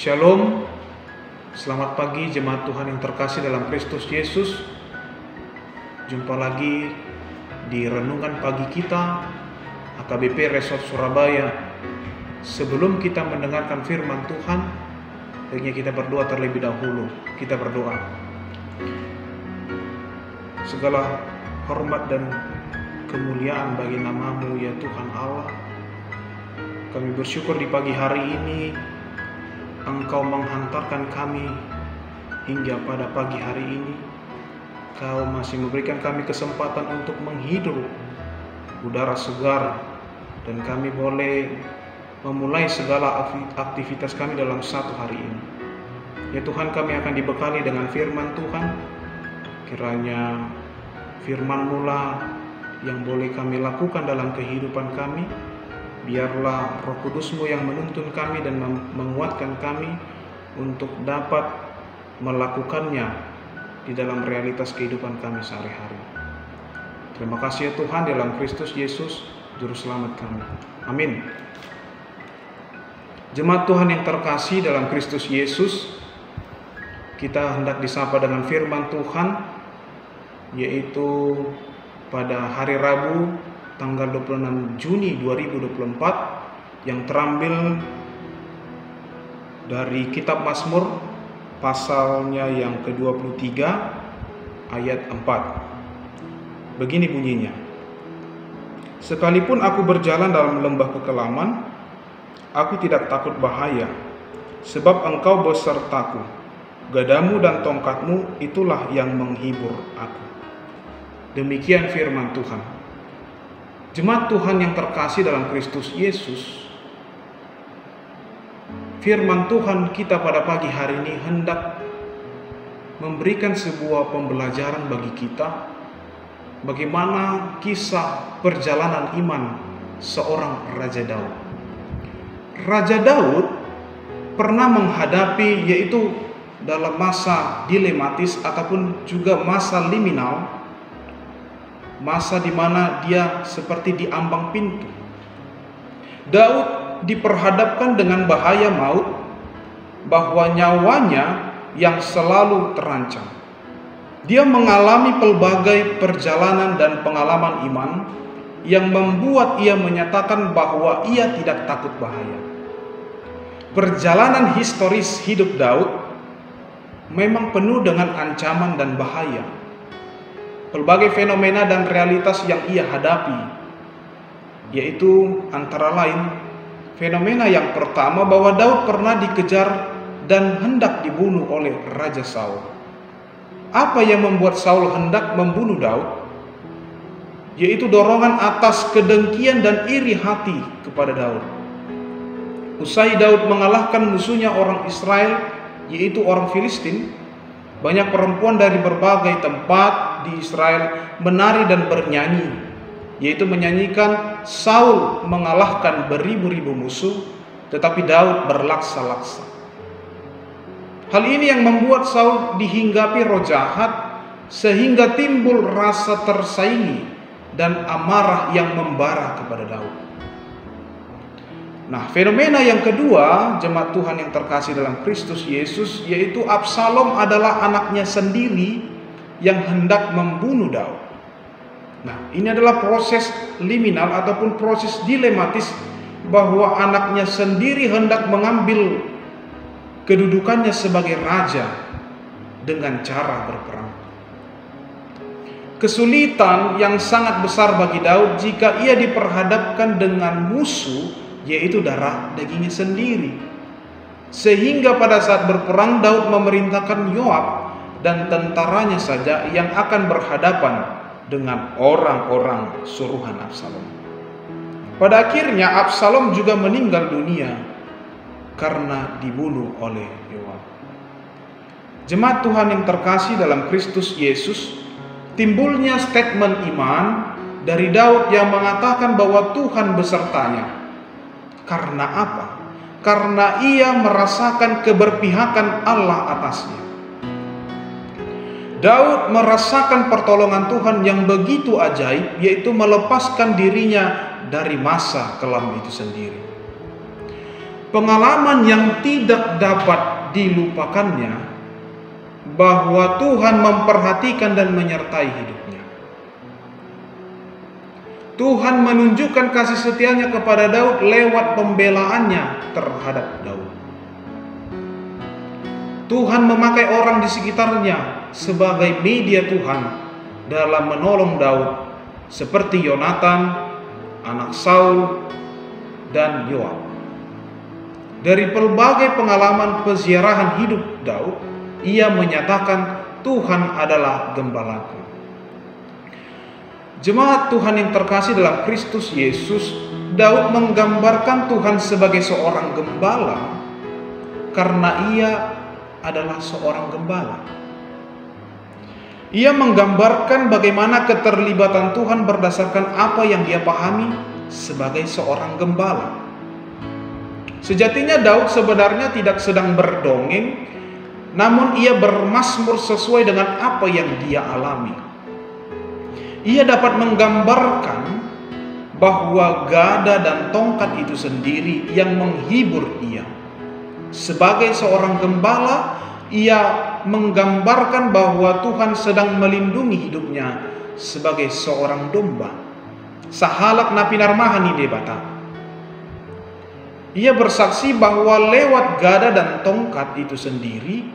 Shalom, selamat pagi jemaat Tuhan yang terkasih dalam Kristus Yesus. Jumpa lagi di renungan pagi kita AKBP Resort Surabaya. Sebelum kita mendengarkan firman Tuhan, baiknya kita berdoa terlebih dahulu. Kita berdoa. Segala hormat dan kemuliaan bagi nama-Mu ya Tuhan Allah. Kami bersyukur di pagi hari ini Engkau menghantarkan kami hingga pada pagi hari ini. Kau masih memberikan kami kesempatan untuk menghirup udara segar, dan kami boleh memulai segala aktivitas kami dalam satu hari ini. Ya Tuhan, kami akan dibekali dengan firman Tuhan. Kiranya firman-Mu lah yang boleh kami lakukan dalam kehidupan kami. Biarlah Roh Kudus-Mu yang menuntun kami dan menguatkan kami untuk dapat melakukannya di dalam realitas kehidupan kami sehari-hari. Terima kasih ya Tuhan, dalam Kristus Yesus Juru Selamat kami. Amin. Jemaat Tuhan yang terkasih dalam Kristus Yesus, kita hendak disapa dengan firman Tuhan, yaitu pada hari Rabu tanggal 26 Juni 2024 yang terambil dari kitab Mazmur pasalnya yang ke-23 ayat 4. Begini bunyinya: "Sekalipun aku berjalan dalam lembah kekelaman, aku tidak takut bahaya, sebab Engkau besertaku. Gadamu dan tongkatmu itulah yang menghibur aku." Demikian firman Tuhan. Jemaat Tuhan yang terkasih dalam Kristus Yesus, firman Tuhan kita pada pagi hari ini hendak memberikan sebuah pembelajaran bagi kita bagaimana kisah perjalanan iman seorang Raja Daud. Raja Daud pernah menghadapi, yaitu dalam masa dilematis ataupun juga masa liminal, masa di mana dia seperti di ambang pintu. Daud diperhadapkan dengan bahaya maut, bahwa nyawanya yang selalu terancam. Dia mengalami pelbagai perjalanan dan pengalaman iman yang membuat ia menyatakan bahwa ia tidak takut bahaya. Perjalanan historis hidup Daud memang penuh dengan ancaman dan bahaya. Pelbagai fenomena dan realitas yang ia hadapi, yaitu antara lain fenomena yang pertama, bahwa Daud pernah dikejar dan hendak dibunuh oleh Raja Saul. Apa yang membuat Saul hendak membunuh Daud? Yaitu dorongan atas kedengkian dan iri hati kepada Daud. Usai Daud mengalahkan musuhnya orang Israel, yaitu orang Filistin, banyak perempuan dari berbagai tempat di Israel menari dan bernyanyi, yaitu menyanyikan Saul mengalahkan beribu-ribu musuh, tetapi Daud berlaksa-laksa. Hal ini yang membuat Saul dihinggapi roh jahat, sehingga timbul rasa tersaingi dan amarah yang membara kepada Daud. Nah, fenomena yang kedua, jemaat Tuhan yang terkasih dalam Kristus Yesus, yaitu Absalom adalah anaknya sendiri yang hendak membunuh Daud. Nah, ini adalah proses liminal ataupun proses dilematis, bahwa anaknya sendiri hendak mengambil kedudukannya sebagai raja dengan cara berperang. Kesulitan yang sangat besar bagi Daud jika ia diperhadapkan dengan musuh, yaitu darah dagingnya sendiri. Sehingga pada saat berperang, Daud memerintahkan Yoab dan tentaranya saja yang akan berhadapan dengan orang-orang suruhan Absalom. Pada akhirnya Absalom juga meninggal dunia karena dibunuh oleh Yoab. Jemaat Tuhan yang terkasih dalam Kristus Yesus, timbulnya statement iman dari Daud yang mengatakan bahwa Tuhan besertanya. Karena apa? Karena ia merasakan keberpihakan Allah atasnya. Daud merasakan pertolongan Tuhan yang begitu ajaib, yaitu melepaskan dirinya dari masa kelam itu sendiri. pengalaman yang tidak dapat dilupakannya bahwa Tuhan memperhatikan dan menyertai hidupnya. Tuhan menunjukkan kasih setianya kepada Daud lewat pembelaannya terhadap Daud. Tuhan memakai orang di sekitarnya sebagai media Tuhan dalam menolong Daud, seperti Yonatan, anak Saul, dan Yoab. Dari berbagai pengalaman peziarahan hidup Daud, ia menyatakan Tuhan adalah gembalaku. Jemaat Tuhan yang terkasih dalam Kristus Yesus, Daud menggambarkan Tuhan sebagai seorang gembala karena ia adalah seorang gembala. Ia menggambarkan bagaimana keterlibatan Tuhan berdasarkan apa yang dia pahami sebagai seorang gembala. Sejatinya Daud sebenarnya tidak sedang berdongeng, namun ia bermazmur sesuai dengan apa yang dia alami. Ia dapat menggambarkan bahwa gada dan tongkat itu sendiri yang menghibur ia. Sebagai seorang gembala, ia menggambarkan bahwa Tuhan sedang melindungi hidupnya sebagai seorang domba. Sahalak napi narmahani debata. Ia bersaksi bahwa lewat gada dan tongkat itu sendiri,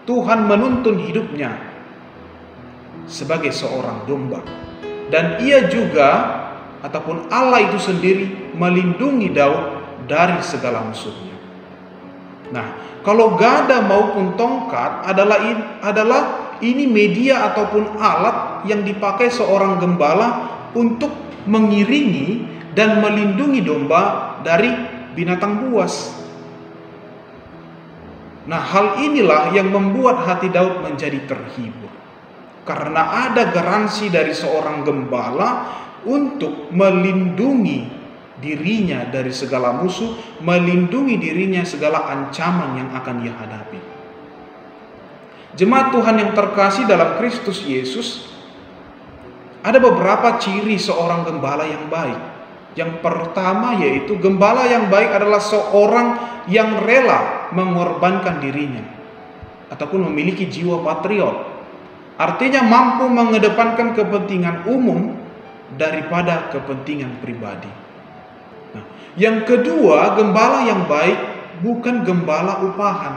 Tuhan menuntun hidupnya sebagai seorang domba. Dan ia juga, ataupun Allah itu sendiri, melindungi Daud dari segala musuhnya. Nah, kalau gada maupun tongkat adalah ini media ataupun alat yang dipakai seorang gembala untuk mengiringi dan melindungi domba dari binatang buas. Nah, hal inilah yang membuat hati Daud menjadi terhibur. Karena ada garansi dari seorang gembala untuk melindungi dirinya dari segala musuh, melindungi dirinya segala ancaman yang akan dia hadapi. Jemaat Tuhan yang terkasih dalam Kristus Yesus, ada beberapa ciri seorang gembala yang baik. Yang pertama yaitu gembala yang baik adalah seorang yang rela mengorbankan dirinya ataupun memiliki jiwa patriot. Artinya mampu mengedepankan kepentingan umum daripada kepentingan pribadi. Nah, yang kedua, gembala yang baik bukan gembala upahan.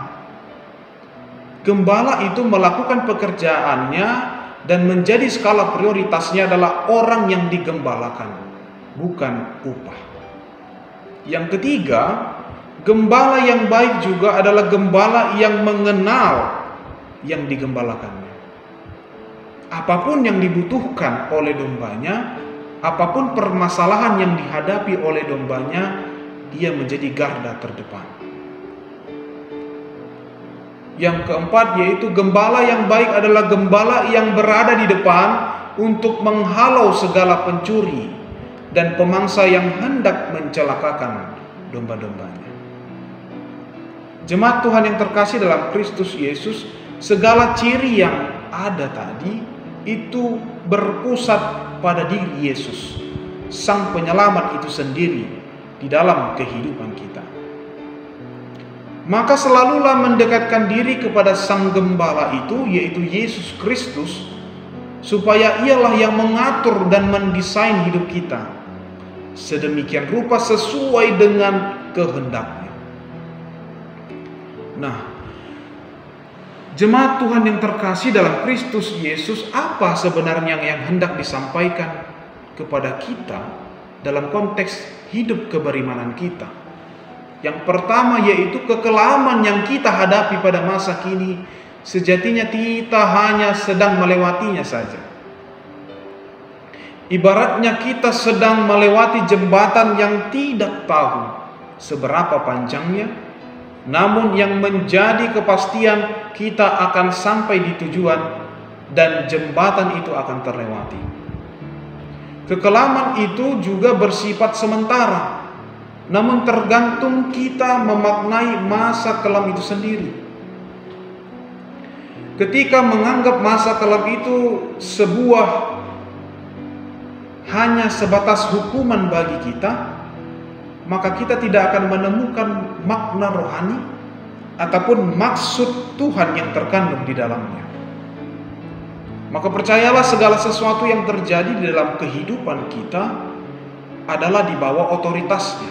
Gembala itu melakukan pekerjaannya dan menjadi skala prioritasnya adalah orang yang digembalakan, bukan upah. Yang ketiga, gembala yang baik juga adalah gembala yang mengenal yang digembalakannya. Apapun yang dibutuhkan oleh dombanya, apapun permasalahan yang dihadapi oleh dombanya, dia menjadi garda terdepan. Yang keempat yaitu gembala yang baik adalah gembala yang berada di depan untuk menghalau segala pencuri dan pemangsa yang hendak mencelakakan domba-dombanya. Jemaat Tuhan yang terkasih dalam Kristus Yesus, segala ciri yang ada tadi itu berpusat pada diri Yesus, Sang Penyelamat itu sendiri di dalam kehidupan kita. Maka selalulah mendekatkan diri kepada Sang Gembala itu, yaitu Yesus Kristus, supaya ialah yang mengatur dan mendesain hidup kita sedemikian rupa sesuai dengan kehendaknya. Nah, jemaat Tuhan yang terkasih dalam Kristus Yesus, apa sebenarnya yang hendak disampaikan kepada kita dalam konteks hidup keberimanan kita? Yang pertama yaitu kekelaman yang kita hadapi pada masa kini, sejatinya kita hanya sedang melewatinya saja. Ibaratnya kita sedang melewati jembatan yang tidak tahu seberapa panjangnya, namun yang menjadi kepastian kita akan sampai di tujuan dan jembatan itu akan terlewati. Kekelaman itu juga bersifat sementara, namun tergantung kita memaknai masa kelam itu sendiri. Ketika menganggap masa kelam itu hanya sebatas hukuman bagi kita, maka kita tidak akan menemukan makna rohani ataupun maksud Tuhan yang terkandung di dalamnya. Maka percayalah, segala sesuatu yang terjadi di dalam kehidupan kita adalah di bawah otoritasnya.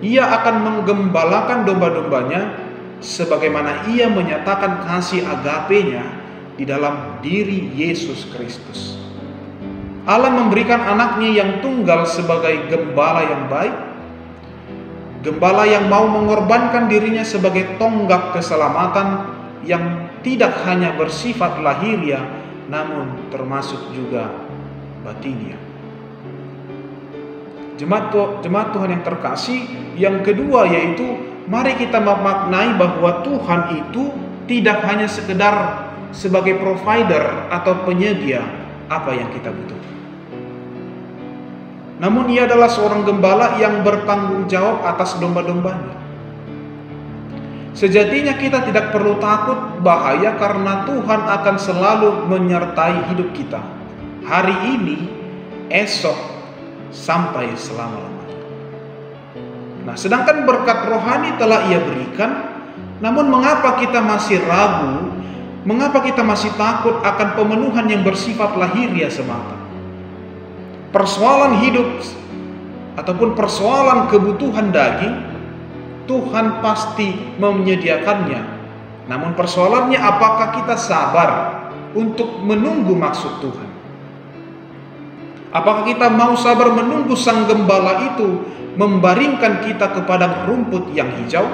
Ia akan menggembalakan domba-dombanya sebagaimana ia menyatakan kasih agapenya di dalam diri Yesus Kristus. Allah memberikan anaknya yang tunggal sebagai gembala yang baik, gembala yang mau mengorbankan dirinya sebagai tonggak keselamatan yang tidak hanya bersifat lahiriah, namun termasuk juga batiniah. Jemaat Tuhan yang terkasih, yang kedua yaitu mari kita memaknai bahwa Tuhan itu tidak hanya sekedar sebagai provider atau penyedia apa yang kita butuhkan, namun Ia adalah seorang gembala yang bertanggung jawab atas domba-dombanya. Sejatinya kita tidak perlu takut bahaya karena Tuhan akan selalu menyertai hidup kita, hari ini, esok, sampai selama-lamanya. Nah, sedangkan berkat rohani telah Ia berikan, namun mengapa kita masih ragu? Mengapa kita masih takut akan pemenuhan yang bersifat lahiriah semata? Persoalan hidup ataupun persoalan kebutuhan daging, Tuhan pasti menyediakannya. Namun persoalannya, apakah kita sabar untuk menunggu maksud Tuhan? Apakah kita mau sabar menunggu sang gembala itu membaringkan kita kepada rumput yang hijau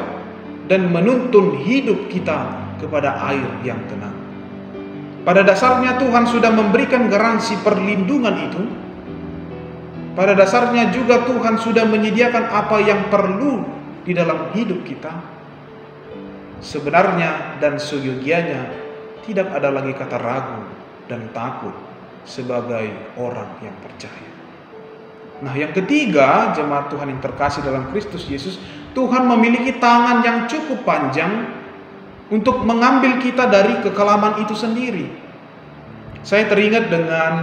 dan menuntun hidup kita kepada air yang tenang? Pada dasarnya Tuhan sudah memberikan garansi perlindungan itu. Pada dasarnya juga Tuhan sudah menyediakan apa yang perlu di dalam hidup kita. Sebenarnya dan seyogianya tidak ada lagi kata ragu dan takut sebagai orang yang percaya. Nah, yang ketiga, jemaat Tuhan yang terkasih dalam Kristus Yesus, Tuhan memiliki tangan yang cukup panjang untuk mengambil kita dari kekelaman itu sendiri. Saya teringat dengan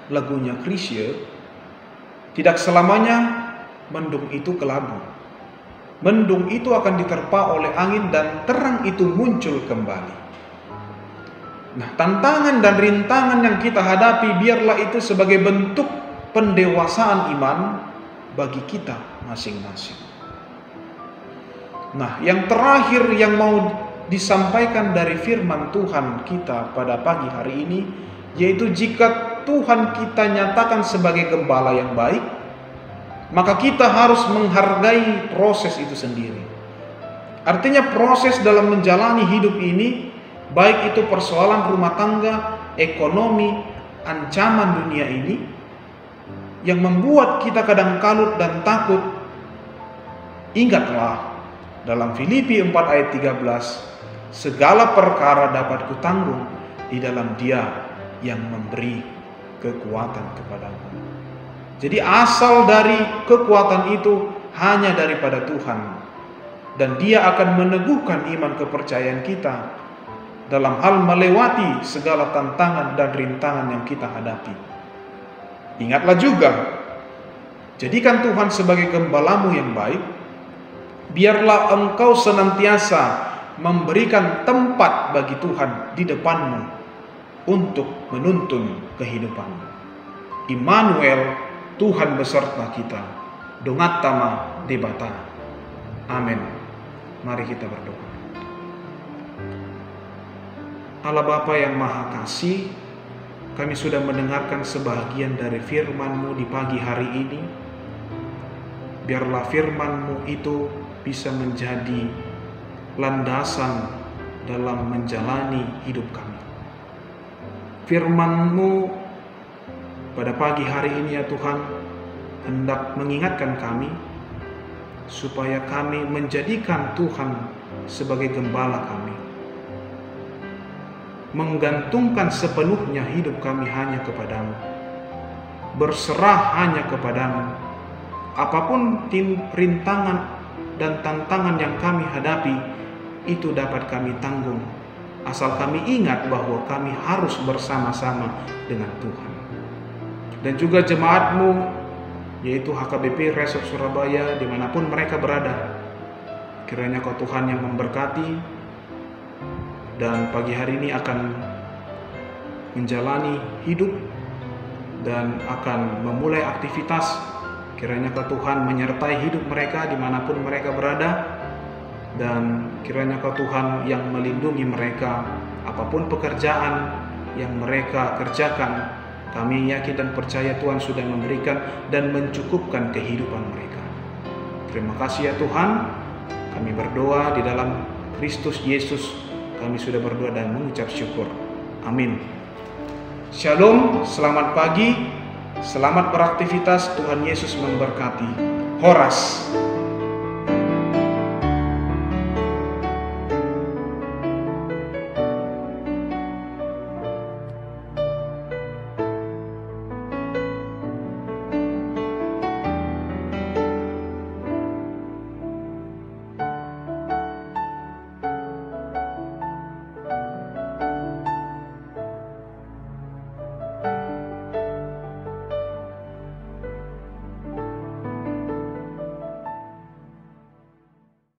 lagunya Chrisye, tidak selamanya mendung itu kelabu. Mendung itu akan diterpa oleh angin dan terang itu muncul kembali. Nah, tantangan dan rintangan yang kita hadapi, biarlah itu sebagai bentuk pendewasaan iman bagi kita masing-masing. Nah, yang terakhir yang mau disampaikan dari firman Tuhan kita pada pagi hari ini, yaitu jika Tuhan kita nyatakan sebagai gembala yang baik, maka kita harus menghargai proses itu sendiri. Artinya proses dalam menjalani hidup ini, baik itu persoalan rumah tangga, ekonomi, ancaman dunia ini, yang membuat kita kadang kalut dan takut. Ingatlah dalam Filipi 4 ayat 13, segala perkara dapat kutanggung di dalam Dia yang memberi kekuatan kepadamu. Jadi asal dari kekuatan itu hanya daripada Tuhan, dan Dia akan meneguhkan iman kepercayaan kita dalam hal melewati segala tantangan dan rintangan yang kita hadapi. Ingatlah juga, jadikan Tuhan sebagai gembalamu yang baik. Biarlah engkau senantiasa memberikan tempat bagi Tuhan di depanmu untuk menuntun kehidupanmu. Immanuel, Tuhan beserta kita. Dongattama debata. Amin. Mari kita berdoa. Allah Bapa yang Maha Kasih, kami sudah mendengarkan sebahagian dari firman-Mu di pagi hari ini. Biarlah firman-Mu itu bisa menjadi landasan dalam menjalani hidup kami. Firman-Mu pada pagi hari ini ya Tuhan, hendak mengingatkan kami supaya kami menjadikan Tuhan sebagai gembala kami, menggantungkan sepenuhnya hidup kami hanya kepadamu, berserah hanya kepadamu. Apapun rintangan dan tantangan yang kami hadapi, itu dapat kami tanggung, asal kami ingat bahwa kami harus bersama-sama dengan Tuhan. Dan juga jemaat-Mu yaitu HKBP Resort Surabaya, dimanapun mereka berada. Kiranya Kau Tuhan yang memberkati, dan pagi hari ini akan menjalani hidup dan akan memulai aktivitas. Kiranya Kau Tuhan menyertai hidup mereka dimanapun mereka berada, dan kiranya Kau Tuhan yang melindungi mereka apapun pekerjaan yang mereka kerjakan. Kami yakin dan percaya Tuhan sudah memberikan dan mencukupkan kehidupan mereka. Terima kasih ya Tuhan. Kami berdoa di dalam Kristus Yesus. Kami sudah berdoa dan mengucap syukur. Amin. Shalom, selamat pagi, selamat beraktivitas. Tuhan Yesus memberkati. Horas.